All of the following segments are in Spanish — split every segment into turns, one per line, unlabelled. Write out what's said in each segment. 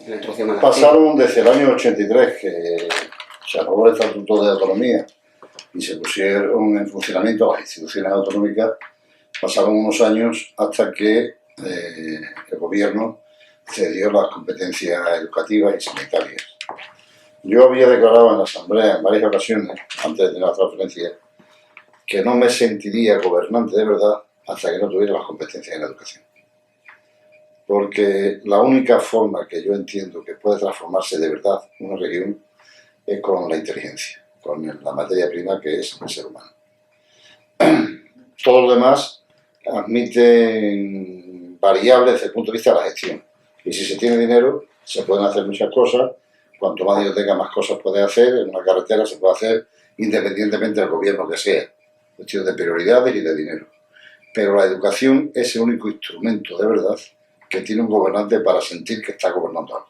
la introducción a la
Pasaron desde el año 83, que se aprobó el Estatuto de Autonomía y se pusieron en funcionamiento las instituciones autonómicas, pasaron unos años hasta que el gobierno cedió las competencias educativas y sanitarias. Yo había declarado en la Asamblea en varias ocasiones, antes de la transferencia, que no me sentiría gobernante de verdad hasta que no tuviera las competencias en educación. Porque la única forma que yo entiendo que puede transformarse de verdad una región es con la inteligencia, con la materia prima que es el ser humano. Todo lo demás admite variables desde el punto de vista de la gestión. Y si se tiene dinero, se pueden hacer muchas cosas. Cuanto más dinero tenga, más cosas puede hacer. En una carretera se puede hacer independientemente del gobierno que sea. Cuestión de prioridades y de dinero. Pero la educación es el único instrumento de verdad que tiene un gobernante para sentir que está gobernando algo.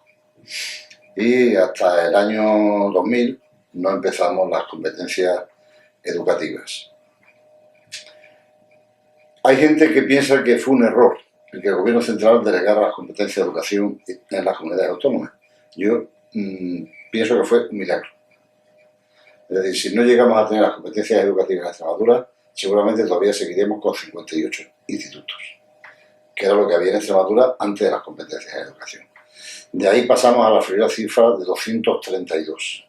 Y hasta el año 2000 no empezamos las competencias educativas. Hay gente que piensa que fue un error el que el gobierno central delegara las competencias de educación en las comunidades autónomas. Yo pienso que fue un milagro. Es decir, si no llegamos a tener las competencias educativas en Extremadura, seguramente todavía seguiremos con 58 institutos, que era lo que había en Extremadura antes de las competencias de educación. De ahí pasamos a la fría cifra de 232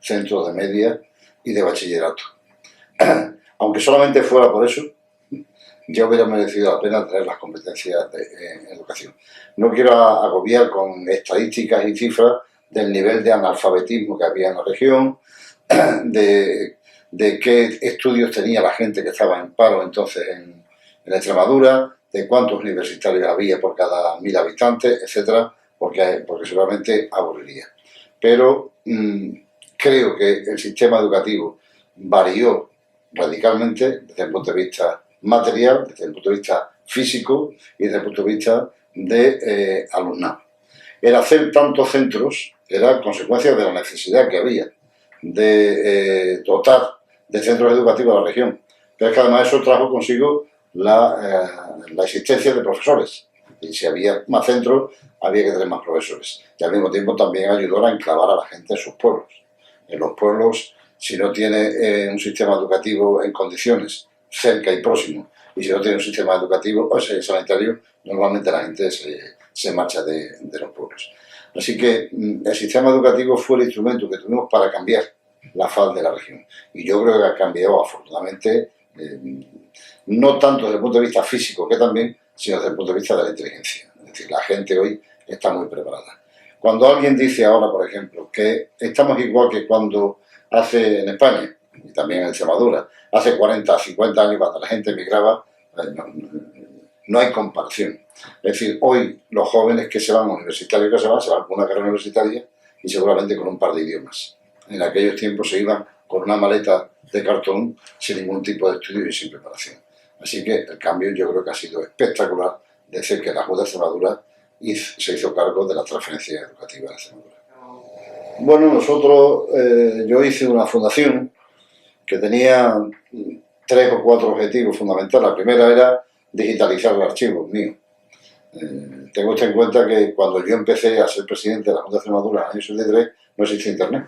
centros de media y de bachillerato. Aunque solamente fuera por eso, ya hubiera merecido la pena tener las competencias en educación. No quiero agobiar con estadísticas y cifras del nivel de analfabetismo que había en la región, de qué estudios tenía la gente que estaba en paro entonces en Extremadura, de cuántos universitarios había por cada 1000 habitantes, etcétera, porque seguramente aburriría. Pero creo que el sistema educativo varió radicalmente desde el punto de vista material, desde el punto de vista físico y desde el punto de vista de alumnado. El hacer tantos centros era consecuencia de la necesidad que había de dotar de centros educativos a la región. Pero es que además eso trajo consigo la existencia de profesores. Y si había más centros, había que tener más profesores. Y al mismo tiempo también ayudó a enclavar a la gente en sus pueblos. En los pueblos, si no tiene un sistema educativo en condiciones, cerca y próximo, y si no tiene un sistema educativo o sanitario, normalmente la gente se marcha de los pueblos. Así que el sistema educativo fue el instrumento que tuvimos para cambiar la faz de la región. Y yo creo que ha cambiado afortunadamente, no tanto desde el punto de vista físico, que también, sino desde el punto de vista de la inteligencia. Es decir, la gente hoy está muy preparada. Cuando alguien dice ahora, por ejemplo, que estamos igual que cuando hace en España, y también en Extremadura, hace 40, 50 años, cuando la gente emigraba, no hay comparación. Es decir, hoy los jóvenes que se van universitarios, se van con una carrera universitaria y seguramente con un par de idiomas. En aquellos tiempos se iban con una maleta de cartón sin ningún tipo de estudio y sin preparación. Así que el cambio yo creo que ha sido espectacular desde que la Junta de Extremadura se hizo cargo de la transferencia educativa de Extremadura. Bueno, yo hice una fundación que tenía 3 o 4 objetivos fundamentales. La primera era digitalizar el archivo mío. Tengo usted en cuenta que cuando yo empecé a ser presidente de la Junta de Extremadura en el año 73 no existía Internet.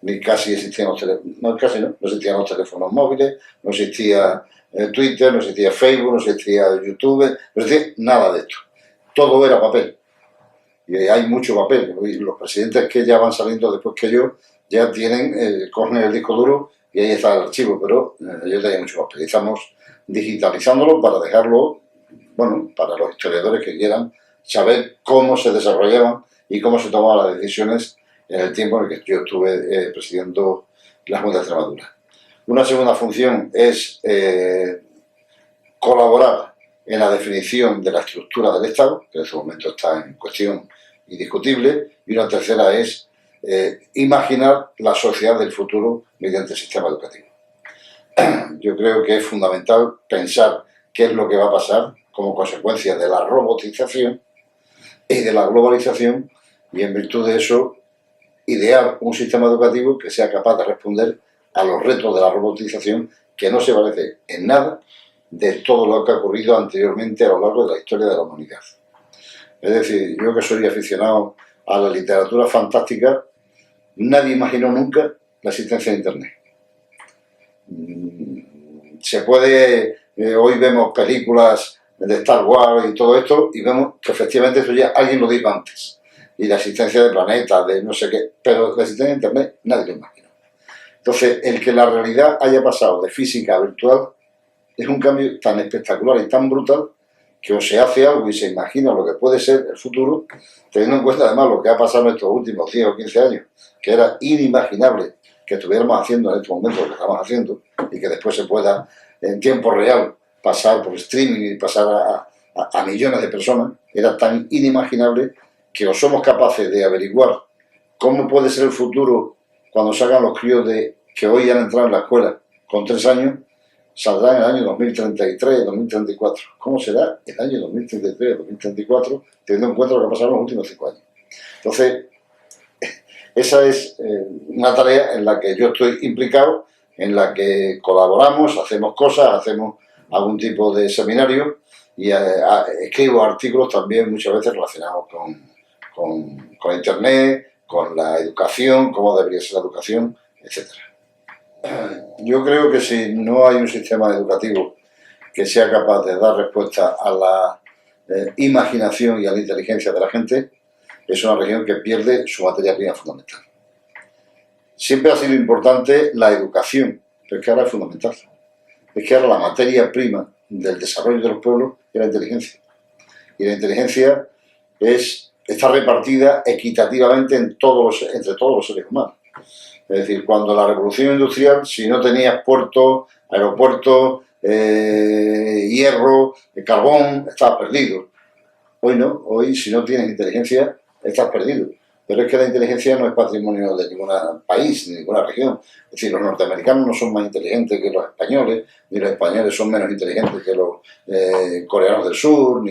Ni casi existían los teléfonos, no existían los teléfonos móviles, no existía Twitter, no existía Facebook, no existía YouTube, no existía nada de esto. Todo era papel. Y hay mucho papel. Y los presidentes que ya van saliendo después que yo ya cogen el disco duro y ahí está el archivo, pero yo tenía mucho papel. Estamos digitalizándolo para dejarlo, bueno, para los historiadores que quieran saber cómo se desarrollaban y cómo se tomaban las decisiones en el tiempo en el que yo estuve presidiendo la Junta de Extremadura. Una segunda función es colaborar en la definición de la estructura del Estado, que en este momento está en cuestión indiscutible, y una tercera es imaginar la sociedad del futuro mediante el sistema educativo. Yo creo que es fundamental pensar qué es lo que va a pasar como consecuencia de la robotización y de la globalización, y en virtud de eso idear un sistema educativo que sea capaz de responder a los retos de la robotización, que no se parece en nada de todo lo que ha ocurrido anteriormente a lo largo de la historia de la humanidad. Es decir, yo que soy aficionado a la literatura fantástica, nadie imaginó nunca la existencia de Internet. Se puede, hoy vemos películas de Star Wars y todo esto y vemos que efectivamente eso ya alguien lo dijo antes. Y la existencia de planetas, de no sé qué, pero la existencia de Internet nadie lo imaginó. Entonces, el que la realidad haya pasado de física a virtual es un cambio tan espectacular y tan brutal que o se hace algo y se imagina lo que puede ser el futuro, teniendo en cuenta además lo que ha pasado en estos últimos 10 o 15 años, que era inimaginable que estuviéramos haciendo en estos momentos lo que estamos haciendo y que después se pueda en tiempo real pasar por streaming y pasar a millones de personas, era tan inimaginable que o somos capaces de averiguar cómo puede ser el futuro cuando salgan los críos que hoy han entrado en la escuela con 3 años, saldrá en el año 2033, 2034. ¿Cómo será el año 2033, 2034, teniendo en cuenta lo que ha pasado en los últimos 5 años? Entonces, esa es una tarea en la que yo estoy implicado, en la que colaboramos, hacemos cosas, hacemos algún tipo de seminario y escribo artículos también muchas veces relacionados con Internet, con la educación, cómo debería ser la educación, etcétera. Yo creo que si no hay un sistema educativo que sea capaz de dar respuesta a la imaginación y a la inteligencia de la gente, es una región que pierde su materia prima fundamental. Siempre ha sido importante la educación, pero es que ahora es fundamental. Es que ahora la materia prima del desarrollo de los pueblos es la inteligencia. Y la inteligencia está repartida equitativamente entre todos los seres humanos. Es decir, cuando la revolución industrial, si no tenías puertos, aeropuertos, hierro, carbón, estabas perdido. Hoy no, hoy si no tienes inteligencia, estás perdido. Pero es que la inteligencia no es patrimonio de ningún país, ni ninguna región. Es decir, los norteamericanos no son más inteligentes que los españoles, ni los españoles son menos inteligentes que los coreanos del sur,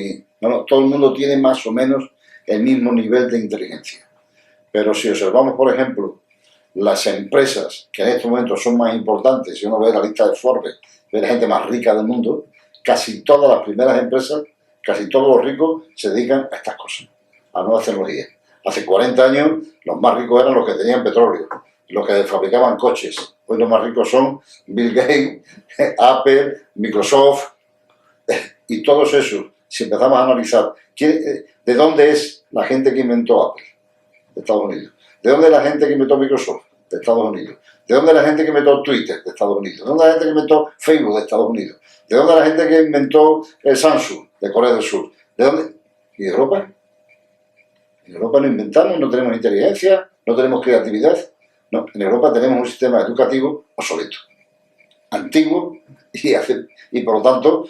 no, todo el mundo tiene más o menos el mismo nivel de inteligencia. Pero si observamos, por ejemplo, las empresas que en estos momentos son más importantes, si uno ve la lista de Forbes, ve la gente más rica del mundo, casi todas las primeras empresas, casi todos los ricos se dedican a estas cosas, a nuevas tecnologías. Hace 40 años los más ricos eran los que tenían petróleo, los que fabricaban coches. Hoy los más ricos son Bill Gates, Apple, Microsoft y todos esos. Si empezamos a analizar de dónde es la gente que inventó Apple, de Estados Unidos. ¿De dónde es la gente que inventó Microsoft? De Estados Unidos. ¿De dónde es la gente que inventó Twitter? De Estados Unidos. ¿De dónde es la gente que inventó Facebook? De Estados Unidos. ¿De dónde es la gente que inventó el Samsung? De Corea del Sur. ¿De dónde? ¿Y de Europa? En Europa no inventamos, no tenemos inteligencia, no tenemos creatividad. No, en Europa tenemos un sistema educativo obsoleto, antiguo y por lo tanto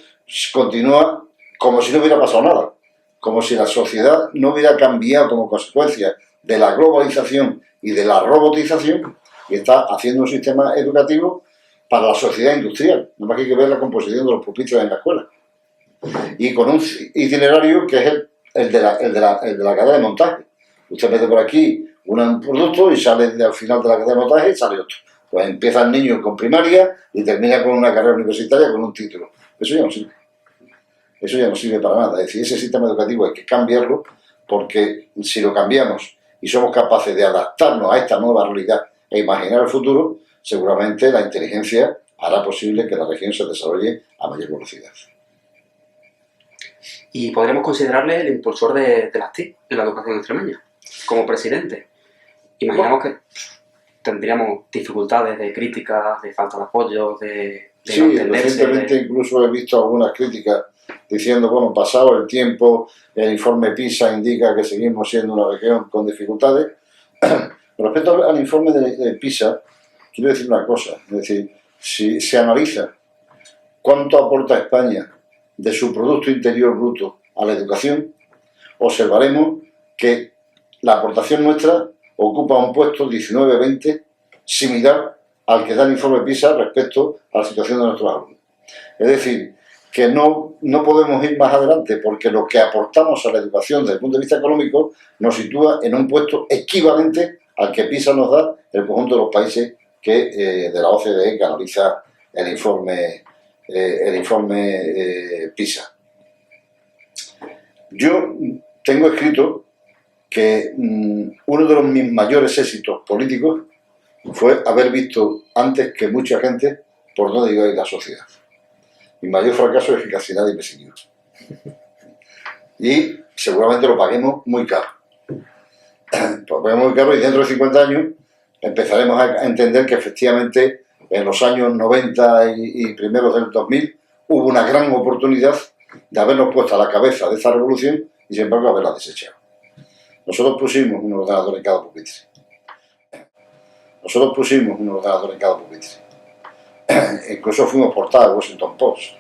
continúa como si no hubiera pasado nada. Como si la sociedad no hubiera cambiado como consecuencia de la globalización y de la robotización, y está haciendo un sistema educativo para la sociedad industrial. Nada más que hay que ver la composición de los pupitres en la escuela. Y con un itinerario que es el de la cadena de montaje. Usted mete por aquí un producto y sale al final de la cadena de montaje y sale otro. Pues empieza el niño con primaria y termina con una carrera universitaria con un título. Eso ya no sirve. Eso ya no sirve para nada. Es decir, ese sistema educativo hay que cambiarlo, porque si lo cambiamos y somos capaces de adaptarnos a esta nueva realidad e imaginar el futuro, seguramente la inteligencia hará posible que la región se desarrolle a mayor velocidad.
Y podremos considerarle el impulsor de las TIC en la educación extremeña, como presidente. Imaginamos que tendríamos dificultades de críticas, de falta de apoyo, de
sí,
no entenderse.
Recientemente incluso he visto algunas críticas diciendo, bueno, pasado el tiempo, el informe PISA indica que seguimos siendo una región con dificultades. Respecto al informe de PISA, quiero decir una cosa, es decir, si se analiza cuánto aporta España de su Producto Interior Bruto a la educación, observaremos que la aportación nuestra ocupa un puesto 19-20 similar al que da el informe PISA respecto a la situación de nuestros alumnos. Es decir, que no podemos ir más adelante porque lo que aportamos a la educación desde el punto de vista económico nos sitúa en un puesto equivalente al que PISA nos da el conjunto de los países de la OCDE que analiza el informe PISA. Yo tengo escrito que uno de mis mayores éxitos políticos fue haber visto antes que mucha gente por dónde iba a ir la sociedad. Mi mayor fracaso es que casi nadie me siguió. Y seguramente lo paguemos muy caro. Lo paguemos muy caro y dentro de 50 años empezaremos a entender que efectivamente en los años 90 y primeros del 2000 hubo una gran oportunidad de habernos puesto a la cabeza de esta revolución y sin embargo haberla desechado. Nosotros pusimos un ordenador en cada pupitre. Nosotros pusimos un ordenador en cada pupitre. Incluso fuimos portada de Washington Post.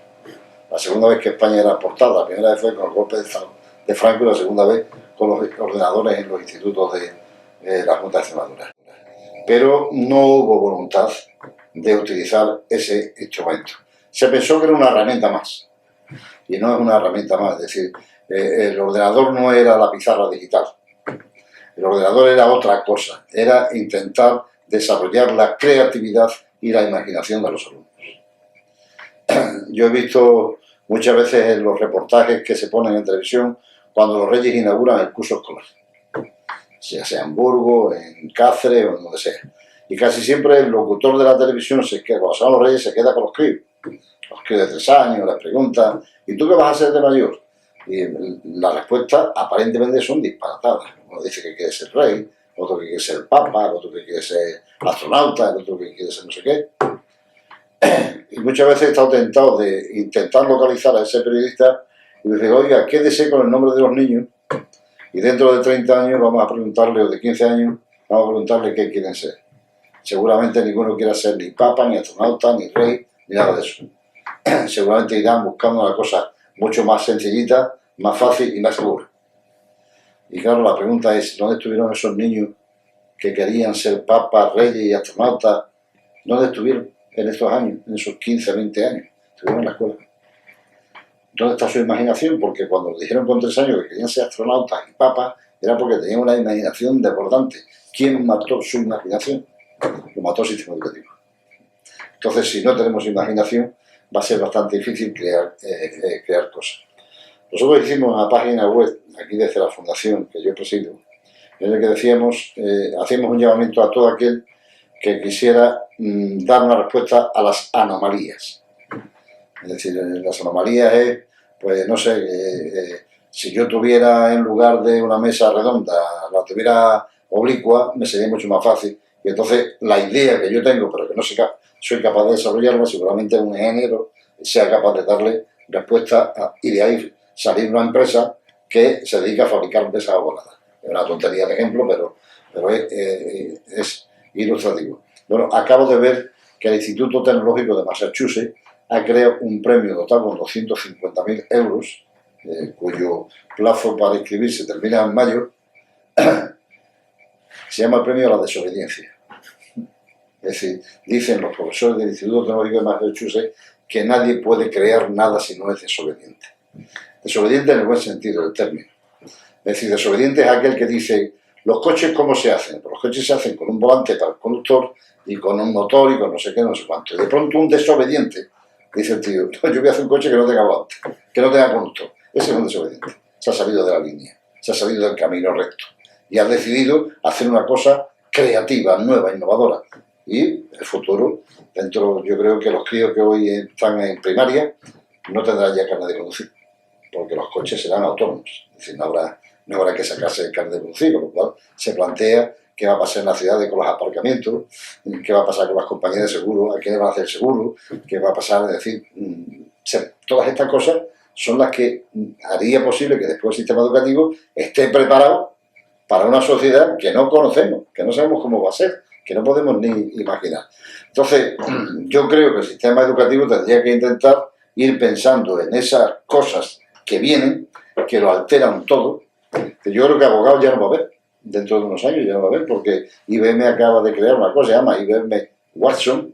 La segunda vez que España era portada, la primera vez fue con el golpe de Franco y la segunda vez con los ordenadores en los institutos de la Junta de Extremadura. Pero no hubo voluntad de utilizar ese instrumento. Se pensó que era una herramienta más. Y no es una herramienta más. Es decir, el ordenador no era la pizarra digital. El ordenador era otra cosa. Era intentar desarrollar la creatividad y la imaginación de los alumnos. Yo he visto muchas veces en los reportajes que se ponen en televisión cuando los reyes inauguran el curso escolar, ya sea en Burgos, en Cáceres o en donde sea. Y casi siempre el locutor de la televisión, cuando son los reyes, se queda con los críos de 3 años, les pregunta, ¿y tú qué vas a ser de mayor? Y las respuestas aparentemente son disparatadas. Uno dice que quiere ser rey, otro que quiere ser papa, otro que quiere ser astronauta, el otro que quiere ser no sé qué. Y muchas veces he estado tentado de intentar localizar a ese periodista y decir, oiga, quédese con el nombre de los niños y dentro de 30 años vamos a preguntarle, o de 15 años, vamos a preguntarle qué quieren ser. Seguramente ninguno quiera ser ni papa, ni astronauta, ni rey, ni nada de eso. Seguramente irán buscando una cosa mucho más sencillita, más fácil y más segura. Y claro, la pregunta es, ¿dónde estuvieron esos niños que querían ser papas, reyes y astronautas? ¿Dónde estuvieron en estos años, en esos 15, 20 años? Estuvieron en la escuela. ¿Dónde está su imaginación? Porque cuando les dijeron con 3 años que querían ser astronautas y papas, era porque tenían una imaginación desbordante. ¿Quién mató su imaginación? Lo mató el sistema educativo. Entonces, si no tenemos imaginación, va a ser bastante difícil crear cosas. Nosotros hicimos una página web, aquí desde la fundación que yo presido, en la que decíamos, hacíamos un llamamiento a todo aquel que quisiera dar una respuesta a las anomalías. Es decir, las anomalías es, pues no sé, si yo tuviera en lugar de una mesa redonda, la tuviera oblicua, me sería mucho más fácil. Y entonces la idea que yo tengo, pero que no soy capaz de desarrollarla, seguramente un ingeniero sea capaz de darle respuesta y de ahí salir una empresa que se dedica a fabricar mesas ovaladas. Es una tontería de ejemplo, pero es ilustrativo. Bueno, acabo de ver que el Instituto Tecnológico de Massachusetts ha creado un premio dotado con 250.000 euros, cuyo plazo para inscribirse termina en mayo. Se llama el premio a la desobediencia. Es decir, dicen los profesores del Instituto Tecnológico de Massachusetts que nadie puede crear nada si no es desobediente. Desobediente en el buen sentido del término. Es decir, desobediente es aquel que dice, ¿los coches cómo se hacen? Pues los coches se hacen con un volante para el conductor y con un motor y con no sé qué, no sé cuánto. Y de pronto un desobediente dice el tío, no, yo voy a hacer un coche que no tenga volante, que no tenga conductor. Ese es un desobediente. Se ha salido de la línea, se ha salido del camino recto y ha decidido hacer una cosa creativa, nueva, innovadora. Y el futuro, yo creo que los críos que hoy están en primaria no tendrán ya carnet de conducir, porque los coches serán autónomos. Es decir, no habrá que sacarse el carnet de conducir, con lo cual se plantea qué va a pasar en la ciudad con los aparcamientos, qué va a pasar con las compañías de seguro, a quiénes van a hacer seguro, qué va a pasar, es decir, todas estas cosas son las que haría posible que después el sistema educativo esté preparado para una sociedad que no conocemos, que no sabemos cómo va a ser, que no podemos ni imaginar. Entonces, yo creo que el sistema educativo tendría que intentar ir pensando en esas cosas que vienen, que lo alteran todo, que yo creo que abogados ya no va a haber, dentro de unos años ya no va a haber, porque IBM acaba de crear una cosa, se llama IBM Watson,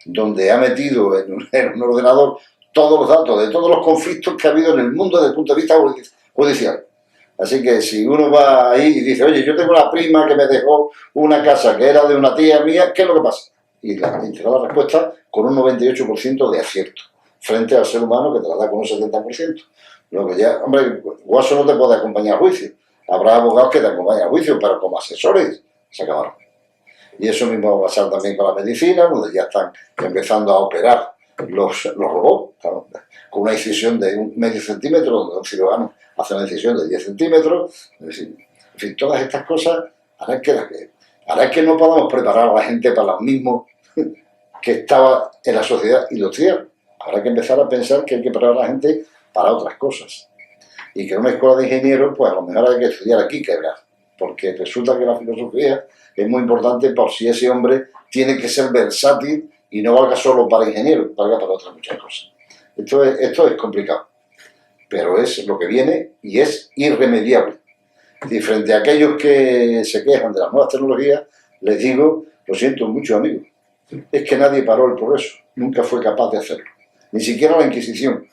donde ha metido en un ordenador todos los datos de todos los conflictos que ha habido en el mundo desde el punto de vista judicial. Así que si uno va ahí y dice, oye, yo tengo una prima que me dejó una casa que era de una tía mía, ¿qué es lo que pasa? Y te da la respuesta con un 98% de acierto, frente al ser humano que te la da con un 70%. Lo que ya, hombre, Guaso no te puede acompañar a juicio. Habrá abogados que te acompañan a juicio, pero como asesores se acabaron. Y eso mismo va a pasar también con la medicina, donde ya están empezando a operar los robots, claro, con una incisión de un medio centímetro, donde un cirujano hace una incisión de 10 centímetros. Es decir, en fin, todas estas cosas harán que no podamos preparar a la gente para lo mismo que estaba en la sociedad industrial. Habrá que empezar a pensar que hay que preparar a la gente para otras cosas. Y que en una escuela de ingenieros, pues a lo mejor hay que estudiar aquí quebrar, porque resulta que la filosofía es muy importante por si ese hombre tiene que ser versátil y no valga solo para ingenieros, valga para otras muchas cosas. Esto es complicado, pero es lo que viene y es irremediable. Y frente a aquellos que se quejan de las nuevas tecnologías, les digo, lo siento mucho, amigos, es que nadie paró el progreso, nunca fue capaz de hacerlo, ni siquiera la Inquisición.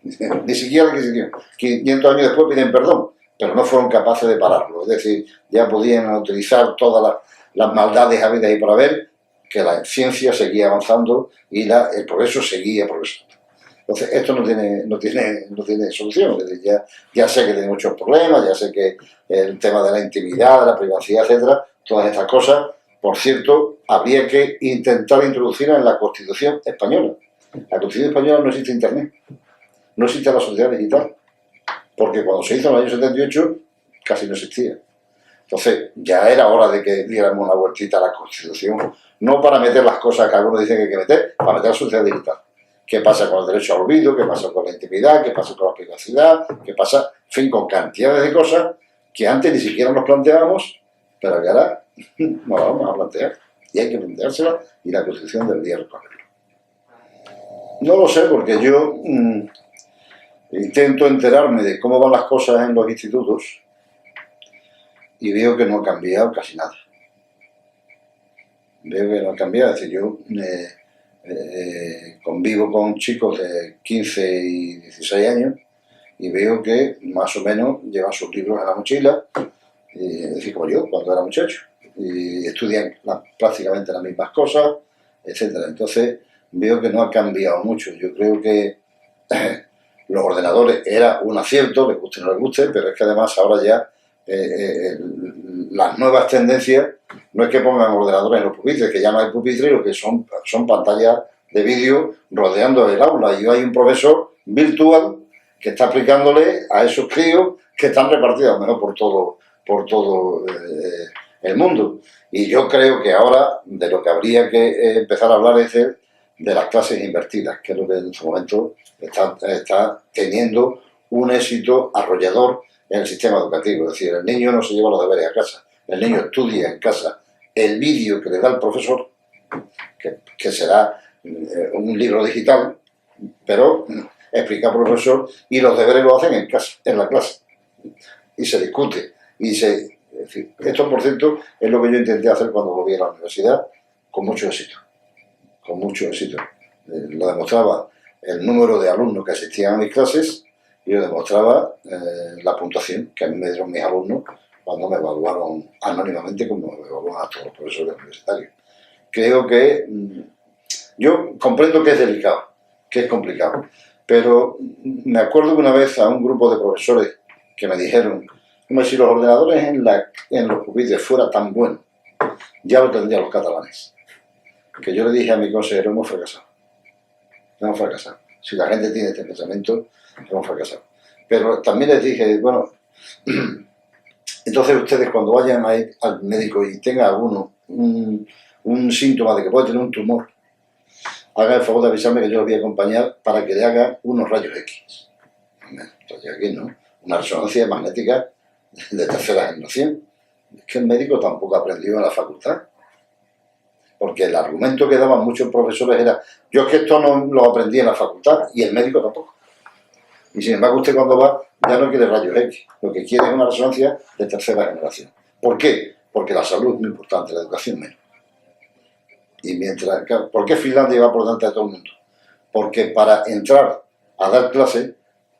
Ni siquiera la Inquisición. 500 años después piden perdón, pero no fueron capaces de pararlo. Es decir, ya podían utilizar todas las maldades habidas y por haber, que la ciencia seguía avanzando y el progreso seguía progresando. Entonces, esto no tiene solución. Es decir, ya sé que tiene muchos problemas, ya sé que el tema de la intimidad, de la privacidad, etcétera, todas estas cosas, por cierto, habría que intentar introducirlas en la Constitución española. La Constitución española no existe Internet. No existe la sociedad digital, porque cuando se hizo en el año 78 casi no existía. Entonces ya era hora de que diéramos una vueltita a la Constitución, no para meter las cosas que algunos dicen que hay que meter, para meter la sociedad digital. ¿Qué pasa con el derecho al olvido? ¿Qué pasa con la intimidad? ¿Qué pasa con la privacidad? ¿Qué pasa? En fin, con cantidades de cosas que antes ni siquiera nos planteábamos, pero que ahora nos vamos a plantear. Y hay que planteárselas y la Constitución debería recogerlo. No lo sé, porque yo intento enterarme de cómo van las cosas en los institutos y veo que no ha cambiado casi nada. Veo que no ha cambiado. Es decir, yo convivo con chicos de 15 y 16 años y veo que más o menos llevan sus libros en la mochila, es decir, como yo cuando era muchacho, y estudian prácticamente las mismas cosas, etcétera. Entonces veo que no ha cambiado mucho. Yo creo que los ordenadores era un acierto, les guste o no les guste, pero es que además ahora ya las nuevas tendencias no es que pongan ordenadores en los pupitres, que ya no hay pupitres, lo que son pantallas de vídeo rodeando el aula, y hay un profesor virtual que está aplicándole a esos críos que están repartidos mejor por todo el mundo. Y yo creo que ahora de lo que habría que empezar a hablar es de las clases invertidas, que es lo que en este momento está teniendo un éxito arrollador en el sistema educativo. Es decir, el niño no se lleva los deberes a casa, el niño estudia en casa el vídeo que le da el profesor, que será un libro digital, pero explica al profesor, y los deberes lo hacen en casa, en la clase, y se discute, en fin, esto por cierto es lo que yo intenté hacer cuando volví a la universidad, con mucho éxito. Con mucho éxito. Lo demostraba el número de alumnos que asistían a mis clases y lo demostraba la puntuación que a mí me dieron mis alumnos cuando me evaluaron anónimamente, como me evaluaban a todos los profesores universitarios. Creo que yo comprendo que es delicado, que es complicado, pero me acuerdo que una vez a un grupo de profesores que me dijeron, como si los ordenadores en los pupitres fueran tan buenos, ya lo tendrían los catalanes. Que yo le dije a mi consejero, hemos fracasado. Hemos fracasado. Si la gente tiene este pensamiento, hemos fracasado. Pero también les dije, bueno, entonces ustedes cuando vayan a ir al médico y tenga alguno un síntoma de que puede tener un tumor, hagan el favor de avisarme que yo lo voy a acompañar para que le hagan unos rayos X. Entonces aquí no, una resonancia magnética de tercera generación. Es que el médico tampoco aprendió en la facultad. Porque el argumento que daban muchos profesores era, yo es que esto no lo aprendí en la facultad, y el médico tampoco. Y sin embargo usted cuando va ya no quiere rayos X, lo que quiere es una resonancia de tercera generación. ¿Por qué? Porque la salud es muy importante, la educación menos. Y mientras, ¿por qué Finlandia va por delante de todo el mundo? Porque para entrar a dar clase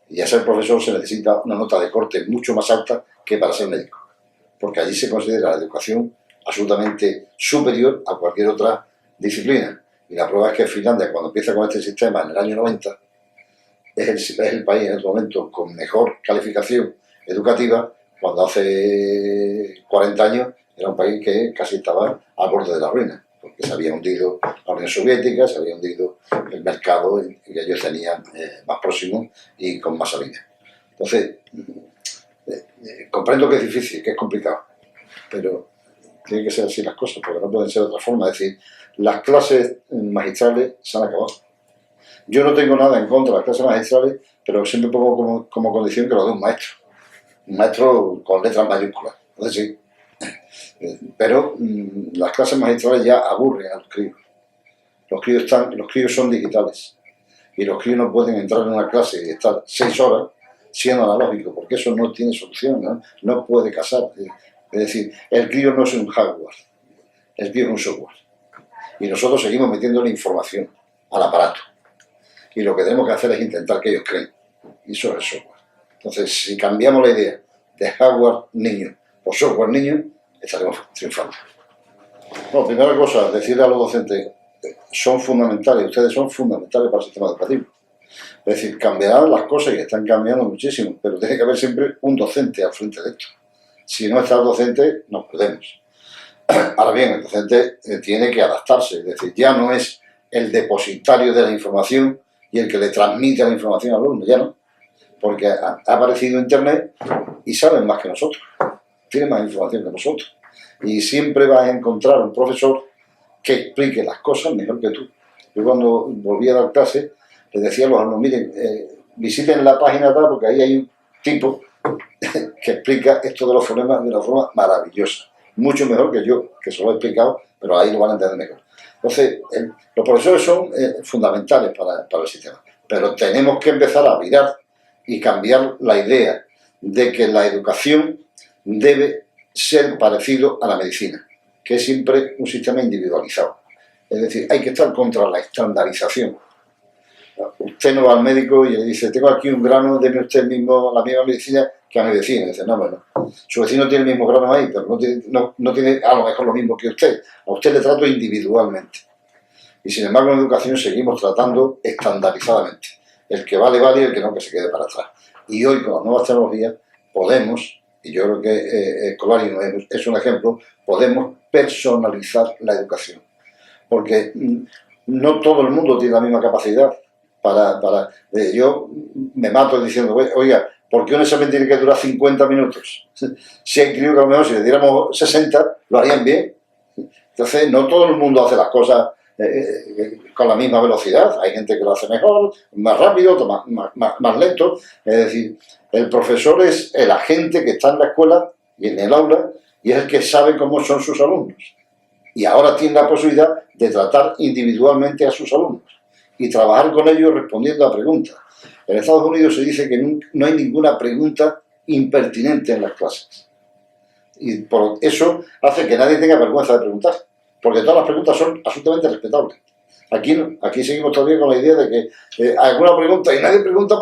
y a ser profesor se necesita una nota de corte mucho más alta que para ser médico. Porque allí se considera la educación absolutamente superior a cualquier otra disciplina. Y la prueba es que Finlandia, cuando empieza con este sistema en el año 90, es el país en el momento con mejor calificación educativa, cuando hace 40 años era un país que casi estaba al borde de la ruina, porque se había hundido la Unión Soviética, se había hundido el mercado que ellos tenían más próximo y con más salida. Entonces, comprendo que es difícil, que es complicado, pero tiene que ser así las cosas, porque no pueden ser de otra forma. Es decir, las clases magistrales se han acabado. Yo no tengo nada en contra de las clases magistrales, pero siempre pongo como condición que lo dé un maestro con letras mayúsculas. Entonces sí, pero las clases magistrales ya aburren a los críos. Los críos son digitales y los críos no pueden entrar en una clase y estar 6 horas siendo analógico, porque eso no tiene solución, no puede casar. Es decir, el crío no es un hardware, el crío es un software. Y nosotros seguimos metiendo la información al aparato. Y lo que tenemos que hacer es intentar que ellos creen. Y eso es el software. Entonces, si cambiamos la idea de hardware niño o software niño, estaremos triunfando. Bueno, primera cosa, decirle a los docentes, son fundamentales, ustedes son fundamentales para el sistema educativo. Es decir, cambiarán las cosas y están cambiando muchísimo, pero tiene que haber siempre un docente al frente de esto. Si no está el docente, nos perdemos. Ahora bien, el docente tiene que adaptarse, es decir, ya no es el depositario de la información y el que le transmite la información al alumno, ya no, porque ha aparecido Internet y saben más que nosotros, tienen más información que nosotros, y siempre vas a encontrar un profesor que explique las cosas mejor que tú. Yo cuando volví a dar clase, les decía a los alumnos, miren, visiten la página tal, porque ahí hay un tipo que explica esto de los fonemas de una forma maravillosa, mucho mejor que yo, que se lo he explicado, pero ahí lo van a entender mejor. Entonces, los profesores son fundamentales para el sistema, pero tenemos que empezar a virar y cambiar la idea de que la educación debe ser parecido a la medicina, que es siempre un sistema individualizado. Es decir, hay que estar contra la estandarización. Usted no va al médico y le dice, tengo aquí un grano, deme usted mismo la misma medicina que a mi vecino. Y dice, no, bueno, su vecino tiene el mismo grano ahí, pero no tiene a lo mejor lo mismo que usted. A usted le trato individualmente. Y sin embargo, en educación seguimos tratando estandarizadamente. El que vale, vale, y el que no, que se quede para atrás. Y hoy, con las nuevas tecnologías, podemos, y yo creo que Escolarium es un ejemplo, podemos personalizar la educación. Porque no todo el mundo tiene la misma capacidad. Yo me mato diciendo, oiga, ¿por qué un examen tiene que durar 50 minutos? Si hay críos que a lo mejor si le diéramos 60, lo harían bien. Entonces, no todo el mundo hace las cosas con la misma velocidad. Hay gente que lo hace mejor, más rápido, más lento. Es decir, el profesor es el agente que está en la escuela y en el aula y es el que sabe cómo son sus alumnos. Y ahora tiene la posibilidad de tratar individualmente a sus alumnos y trabajar con ellos respondiendo a preguntas. En Estados Unidos se dice que no hay ninguna pregunta impertinente en las clases. Y por eso hace que nadie tenga vergüenza de preguntar, porque todas las preguntas son absolutamente respetables. Aquí no, aquí seguimos todavía con la idea de que hay alguna pregunta y nadie pregunta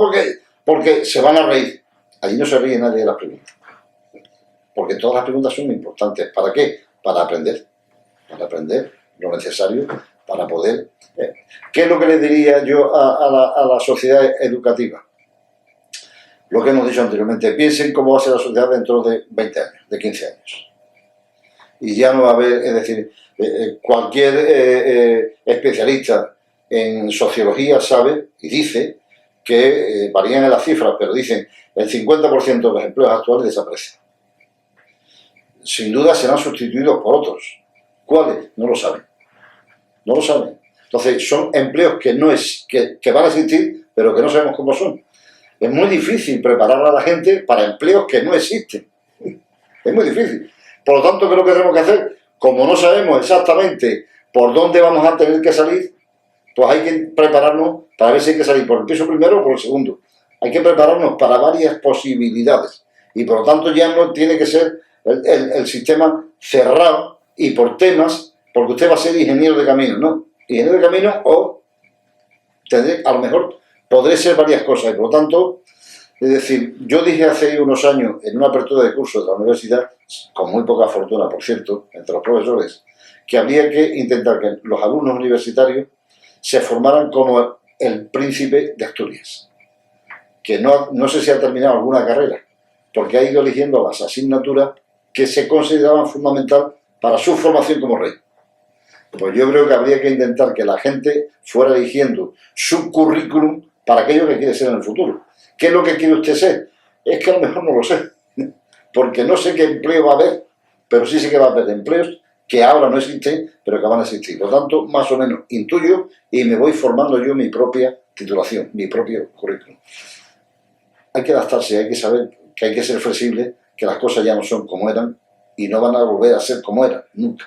porque se van a reír. Allí no se ríe nadie de las preguntas. Porque todas las preguntas son importantes. ¿Para qué? Para aprender lo necesario para poder... ¿Qué es lo que le diría yo a la sociedad educativa? Lo que hemos dicho anteriormente, piensen cómo va a ser la sociedad dentro de 20 años, de 15 años. Y ya no va a haber, es decir, cualquier especialista en sociología sabe y dice que varían en las cifras, pero dicen el 50% de los empleos actuales desaparecen. Sin duda serán sustituidos por otros. ¿Cuáles? No lo saben. No lo saben. Entonces, son empleos que van a existir, pero que no sabemos cómo son. Es muy difícil preparar a la gente para empleos que no existen. Es muy difícil. Por lo tanto, ¿qué es lo que tenemos que hacer? Como no sabemos exactamente por dónde vamos a tener que salir, pues hay que prepararnos para ver si hay que salir por el piso primero o por el segundo. Hay que prepararnos para varias posibilidades. Y por lo tanto ya no tiene que ser el sistema cerrado y por temas, porque usted va a ser ingeniero de camino, ¿no? Ingeniero de camino o a lo mejor podré ser varias cosas y por lo tanto, es decir, yo dije hace unos años en una apertura de curso de la universidad, con muy poca fortuna, por cierto, entre los profesores, que habría que intentar que los alumnos universitarios se formaran como el príncipe de Asturias. que no sé si ha terminado alguna carrera, porque ha ido eligiendo las asignaturas que se consideraban fundamental para su formación como rey. Pues yo creo que habría que intentar que la gente fuera eligiendo su currículum para aquello que quiere ser en el futuro. ¿Qué es lo que quiere usted ser? Es que a lo mejor no lo sé, porque no sé qué empleo va a haber, pero sí sé que va a haber empleos que ahora no existen, pero que van a existir. Por lo tanto, más o menos intuyo y me voy formando yo mi propia titulación, mi propio currículum. Hay que adaptarse, hay que saber que hay que ser flexible, que las cosas ya no son como eran y no van a volver a ser como eran, nunca.